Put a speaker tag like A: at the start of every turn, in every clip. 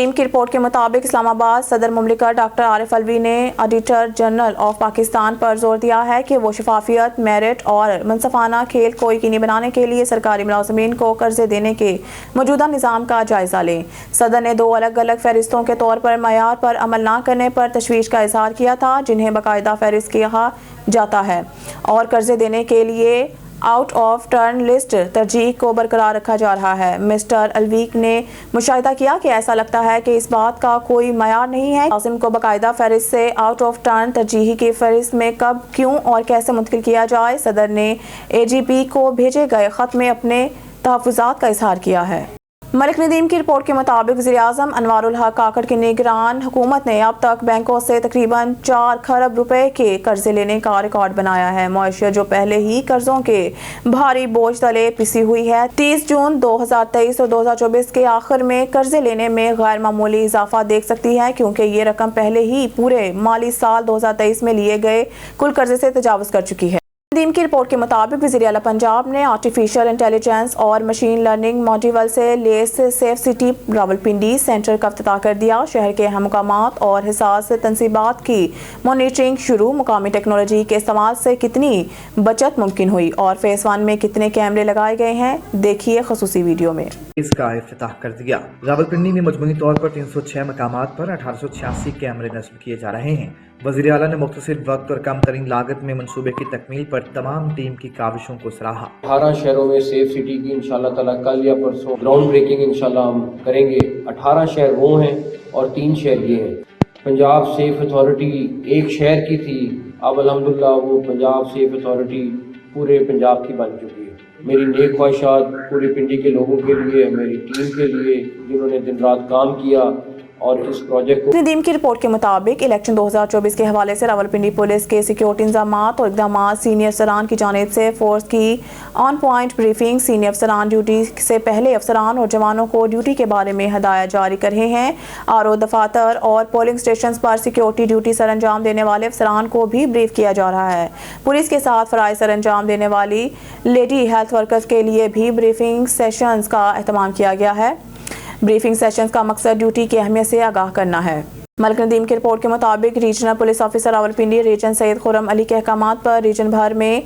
A: Team की report के मुताबिक इस्लामाबाद सदर मुमलिकत डॉक्टर आरिफ अलवी ने ऑडिटर जनरल ऑफ पाकिस्तान पर जोर दिया है कि वो शफाफियत, मेरिट और मुनसफाना खेल को यकीनी बनाने के लिए सरकारी मुलाजमीन को कर्जे देने के मौजूदा निज़ाम का जायजा लें। सदर ने 2 अलग अलग फहरिस्तों के तौर पर मयार पर अमल न करने पर तशवीश का इजहार किया था, जिन्हें बाकायदा फहरिस्त किया जाता है, और कर्जे देने के लिए आउट ऑफ टर्न लिस्ट तरजीह को बरकरार रखा जा रहा है। मिस्टर अलवीक ने मुशाहिदा किया कि ऐसा लगता है कि इस बात का कोई मयार नहीं है मुलाजिम को बाकायदा फहरिस्त से आउट ऑफ टर्न तरजीही की फहरिस्त में कब, क्यों और कैसे मुंतकिल किया जाए। सदर ने AGP को भेजे गए खत में अपने तहफ़्फ़ुज़ात का इजहार किया है। मलिक नदीम की रिपोर्ट के मुताबिक वज़ीर-ए-आज़म अनवारुल हक काकड़ की निगरान हुकूमत ने अब तक बैंकों से तकरीबन 4 खरब रुपए के कर्जे लेने का रिकॉर्ड बनाया है। मईशत जो पहले ही कर्जों के भारी बोझ तले पिसी हुई है, 30 जून 2023 और 2024 के आखिर में कर्जे लेने में गैर मामूली इजाफा देख सकती है, क्योंकि ये रकम पहले ही पूरे माली साल 2023 में लिए गए कुल कर्जे से तजावुज़ कर चुकी है। नदीम की रिपोर्ट के मुताबिक वज़ीर आला पंजाब ने आर्टिफिशियल इंटेलिजेंस और मशीन लर्निंग मॉड्यूल से less safe city Rawalpindi centre का इफ्तिताह कर दिया। शहर के अहम मकामात और हिसास तनसीबात की मॉनिटरिंग शुरू। मुकामी टेक्नोलॉजी के इस्तेमाल से कितनी बचत मुमकिन हुई और फेज़ 1 में कितने कैमरे लगाए गए हैं, देखिए खसूसी वीडियो में।
B: इसका इफ्तिताह कर दिया। रावलपिंडी में मजमूई तौर पर 306 मकामात पर 1886 कैमरे नस्ब किए जा रहे हैं। वज़ीर आला ने मुख्तसर वक्त और कम तरीन लागत में मनसूबे की तकमील पर तमाम टीम की काविशों को सराहा।
C: 18 शहरों में सेफ सिटी की इंशाल्लाह ताला कल या परसों ग्राउंड ब्रेकिंग इंशाल्लाह हम करेंगे। 18 शहर वो हैं और 3 शहर ये हैं। पंजाब सेफ अथॉरिटी एक शहर की थी, अब अल्हम्दुलिल्लाह वो पंजाब सेफ अथॉरिटी पूरे पंजाब की बन चुकी है। मेरी नेक ख्वाहिशात पूरे पिंडी के लोगों के लिए, मेरी टीम के लिए जिन्होंने दिन रात काम किया और इस प्रोजेक्ट को।
A: नदीम की रिपोर्ट के मुताबिक इलेक्शन 2024 के हवाले से रावलपिंडी पुलिस के सिक्योरिटी इंतजामात और इकदाम सीनियर अफसरान की जानिब से फोर्स की ऑन पॉइंट ब्रीफिंग। सीनियर अफसरान ड्यूटी से पहले अफसरान और जवानों को ड्यूटी के बारे में हदायत जारी कर रहे हैं। RO दफातर और पोलिंग स्टेशन पर सिक्योरिटी ड्यूटी सर अंजाम देने वाले अफसरान को भी ब्रीफ किया जा रहा है। पुलिस के साथ फराइज सर अंजाम देने वाली लेडी हेल्थ वर्कर्स के लिए भी ब्रीफिंग सेशंस का एहतमाम किया गया है। ब्रीफिंग सेशंस का मकसद ड्यूटी की अहमियत से आगाह करना है। मलिक नदीम की रिपोर्ट के मुताबिक regional police officer Rawalpindi region Syed Khurram Ali के अहकामात पर रीजन भर में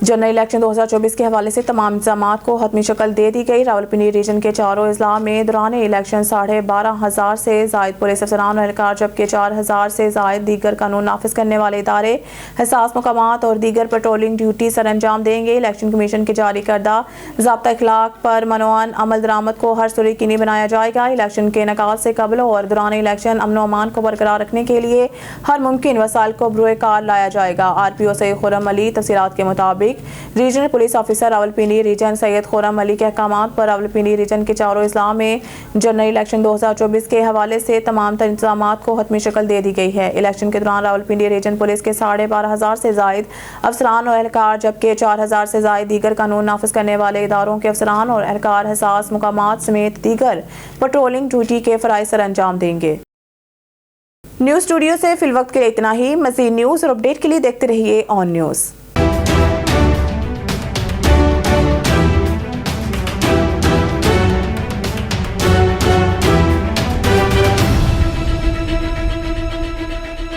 A: जनरल इलेक्शन 2024 के हवाले से तमाम इंतजामात को हतमी शक्ल दे दी गई। रावलपिंडी रीजन के 4 अजला में दौरान इलेक्शन 12,500 से जायद पुलिस अफसरान और एहलकार, जबकि 4,000 से जायद दीगर कानून नाफिज करने वाले इदारे हसास मकामात और दीगर पेट्रोलिंग ड्यूटी सर अंजाम देंगे। इलेक्शन कमीशन के जारी करदा ज़ाब्ता इखलाक पर मनोअन अमल दरामद को हर सूरत यकीनी बनाया जाएगा। इलेक्शन के इनेकाद से कबल और दौरान इलेक्शन अमन व अमान को बरकरार रखने के लिए हर मुमकिन वसाइल को बरूए कार लाया जाएगा। RPO सैयद खुर्रम अली तफसीलात के मुताबिक regional police officer Rawalpindi region Syed Khurram Ali के अहकामात पर रावलपिंडी रीजन के 4 अजला में जनरल इलेक्शन 2024 के हवाले से तमाम इंतजामात को हतमी शक्ल दे दी गई है। इलेक्शन के दौरान रावलपिंडी रीजन पुलिस के 12,500 से जायद अफसरान और एहलकार, जबकि 4,000 से जायद दीगर कानून नाफिज करने वाले इदारों के अफसरान और एहलकार हसास मकामात समेत दीगर पेट्रोलिंग ड्यूटी के फराइज सर अंजाम देंगे। न्यूज़ स्टूडियो से फिलवक्त के लिए इतना ही। मज़ीद न्यूज़ और अपडेट के लिए देखते रहिए ऑन न्यूज़।